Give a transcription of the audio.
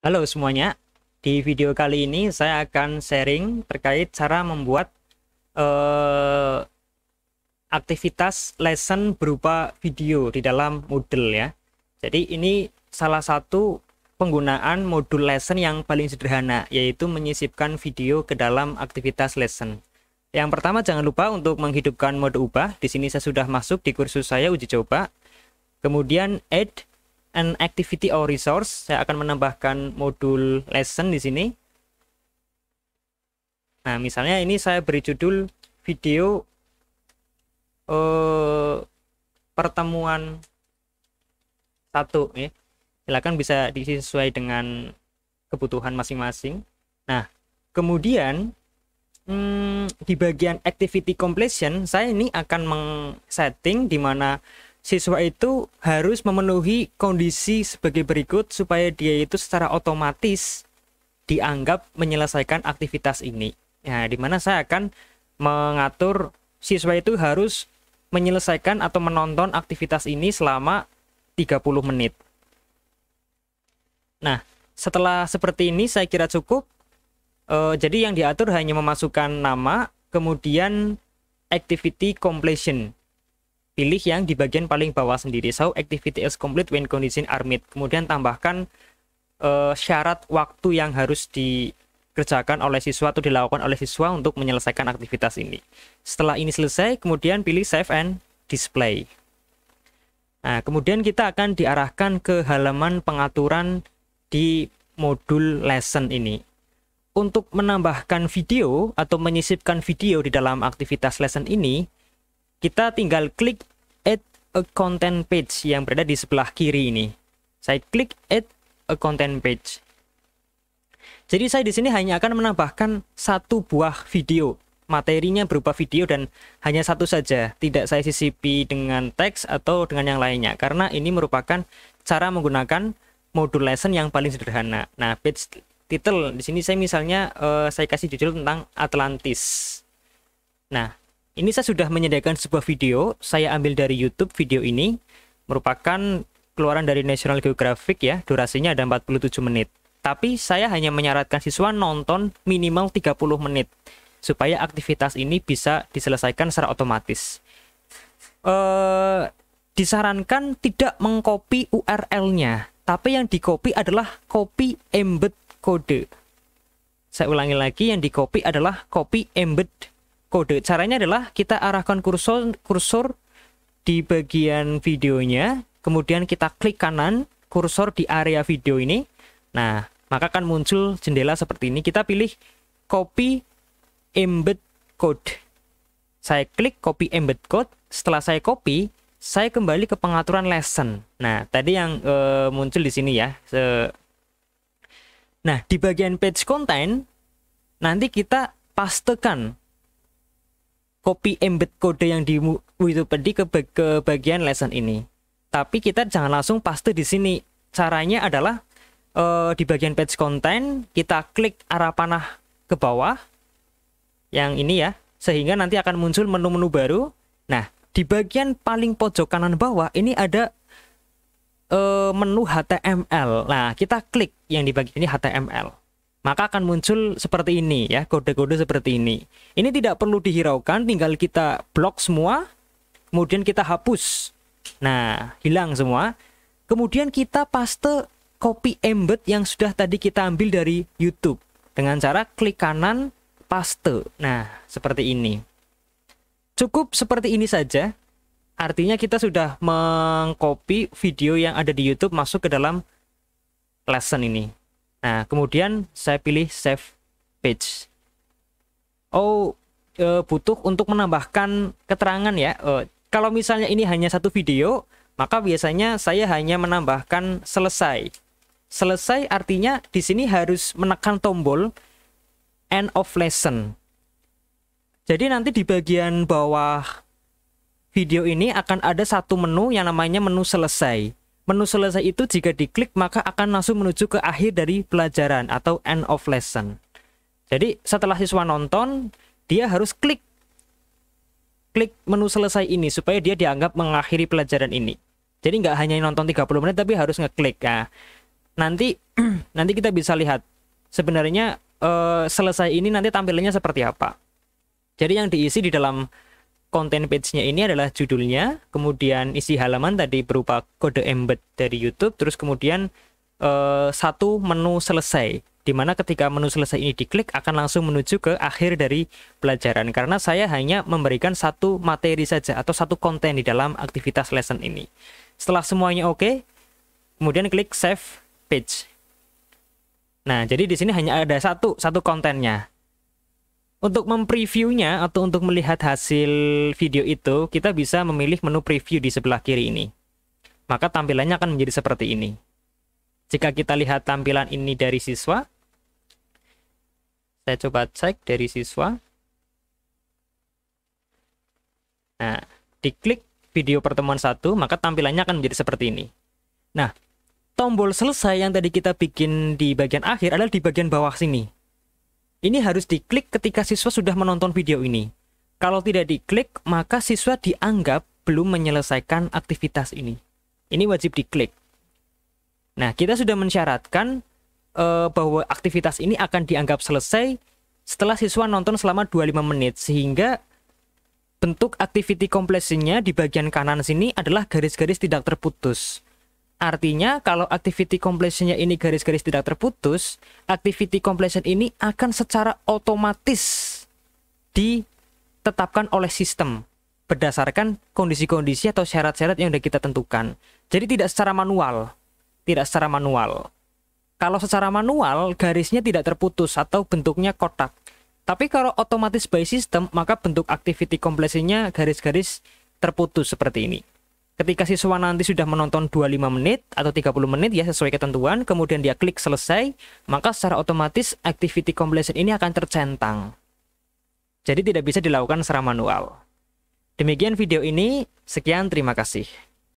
Halo semuanya, di video kali ini saya akan sharing terkait cara membuat eh, aktivitas lesson berupa video di dalam Moodle ya. Jadi ini salah satu penggunaan modul lesson yang paling sederhana, yaitu menyisipkan video ke dalam aktivitas lesson. Yang pertama, jangan lupa untuk menghidupkan mode ubah. Di sini saya sudah masuk di kursus saya uji coba. Kemudian add an activity or resource, saya akan menambahkan modul lesson di sini. Nah, misalnya ini saya beri judul video pertemuan 1 ya. Silakan bisa diisi sesuai dengan kebutuhan masing-masing. Nah, kemudian di bagian activity completion, saya ini akan men-setting di mana siswa itu harus memenuhi kondisi sebagai berikut supaya dia itu secara otomatis dianggap menyelesaikan aktivitas ini. Nah, di mana saya akan mengatur siswa itu harus menyelesaikan atau menonton aktivitas ini selama 30 menit. Nah, setelah seperti ini saya kira cukup. Jadi yang diatur hanya memasukkan nama, kemudian activity completion. Pilih yang di bagian paling bawah sendiri. So, activity is complete when condition are met. Kemudian tambahkan syarat waktu yang harus dikerjakan oleh siswa atau dilakukan oleh siswa untuk menyelesaikan aktivitas ini. Setelah ini selesai, kemudian pilih save and display. Nah, kemudian kita akan diarahkan ke halaman pengaturan di modul lesson ini. Untuk menambahkan video atau menyisipkan video di dalam aktivitas lesson ini, kita tinggal klik add a content page yang berada di sebelah kiri ini. Saya klik add a content page. Jadi saya di sini hanya akan menambahkan satu buah video. Materinya berupa video dan hanya satu saja. Tidak saya sisipi dengan teks atau dengan yang lainnya. Karena ini merupakan cara menggunakan modul lesson yang paling sederhana. Nah, page title di sini saya misalnya saya kasih judul tentang Atlantis. Nah, ini saya sudah menyediakan sebuah video, saya ambil dari YouTube. Video ini merupakan keluaran dari National Geographic ya, durasinya ada 47 menit. Tapi saya hanya menyarankan siswa nonton minimal 30 menit, supaya aktivitas ini bisa diselesaikan secara otomatis. Disarankan tidak mengcopy URL-nya, tapi yang di-copy adalah copy embed kode. Saya ulangi lagi, yang di-copy adalah copy embed kode. Caranya adalah kita arahkan kursor di bagian videonya, kemudian kita klik kanan kursor di area video ini. Nah, maka akan muncul jendela seperti ini. Kita pilih copy embed code. Saya klik copy embed code. Setelah saya copy, saya kembali ke pengaturan lesson. Nah, tadi yang muncul di sini ya. Nah, di bagian page content nanti kita pastekan copy embed kode yang di YouTube tadi ke bagian lesson ini. Tapi kita jangan langsung paste di sini. Caranya adalah di bagian page content kita klik arah panah ke bawah yang ini ya, sehingga nanti akan muncul menu-menu baru. Nah, di bagian paling pojok kanan bawah ini ada menu HTML. Nah, kita klik yang di bagian ini HTML. Maka akan muncul seperti ini ya, kode-kode seperti ini. Ini tidak perlu dihiraukan, tinggal kita blok semua, kemudian kita hapus. Nah, hilang semua. Kemudian kita paste copy embed yang sudah tadi kita ambil dari YouTube dengan cara klik kanan paste. Nah, seperti ini. Cukup seperti ini saja. Artinya kita sudah mengcopy video yang ada di YouTube masuk ke dalam lesson ini. Nah, kemudian saya pilih save page. Butuh untuk menambahkan keterangan ya. Kalau misalnya ini hanya satu video, maka biasanya saya hanya menambahkan selesai. Selesai artinya di sini harus menekan tombol end of lesson. Jadi nanti di bagian bawah video ini akan ada satu menu yang namanya menu selesai. Menu selesai itu jika diklik maka akan langsung menuju ke akhir dari pelajaran atau end of lesson. Jadi setelah siswa nonton, dia harus klik menu selesai ini supaya dia dianggap mengakhiri pelajaran ini. Jadi nggak hanya nonton 30 menit tapi harus ngeklik. Nah, nanti nanti kita bisa lihat sebenarnya selesai ini nanti tampilannya seperti apa. Jadi yang diisi di dalam konten page-nya ini adalah judulnya, kemudian isi halaman tadi berupa kode embed dari YouTube, terus kemudian satu menu selesai, di mana ketika menu selesai ini diklik akan langsung menuju ke akhir dari pelajaran, karena saya hanya memberikan satu materi saja atau satu konten di dalam aktivitas lesson ini. Setelah semuanya oke, kemudian klik save page. Nah, jadi di sini hanya ada satu kontennya. Untuk mempreviewnya atau untuk melihat hasil video itu, kita bisa memilih menu preview di sebelah kiri ini. Maka tampilannya akan menjadi seperti ini. Jika kita lihat tampilan ini dari siswa, saya coba cek dari siswa. Nah, diklik video pertemuan 1, maka tampilannya akan menjadi seperti ini. Nah, tombol selesai yang tadi kita bikin di bagian akhir adalah di bagian bawah sini. Ini harus diklik ketika siswa sudah menonton video ini. Kalau tidak diklik, maka siswa dianggap belum menyelesaikan aktivitas ini. Ini wajib diklik. Nah, kita sudah mensyaratkan bahwa aktivitas ini akan dianggap selesai setelah siswa nonton selama 25 menit. Sehingga bentuk activity completion-nya di bagian kanan sini adalah garis-garis tidak terputus. Artinya kalau activity completion-nya ini garis-garis tidak terputus, activity completion ini akan secara otomatis ditetapkan oleh sistem berdasarkan kondisi-kondisi atau syarat-syarat yang sudah kita tentukan. Jadi tidak secara manual. Tidak secara manual. Kalau secara manual, garisnya tidak terputus atau bentuknya kotak. Tapi kalau otomatis by system, maka bentuk activity completion-nya garis-garis terputus seperti ini. Ketika siswa nanti sudah menonton 25 menit atau 30 menit ya sesuai ketentuan, kemudian dia klik selesai, maka secara otomatis activity completion ini akan tercentang. Jadi tidak bisa dilakukan secara manual. Demikian video ini, sekian terima kasih.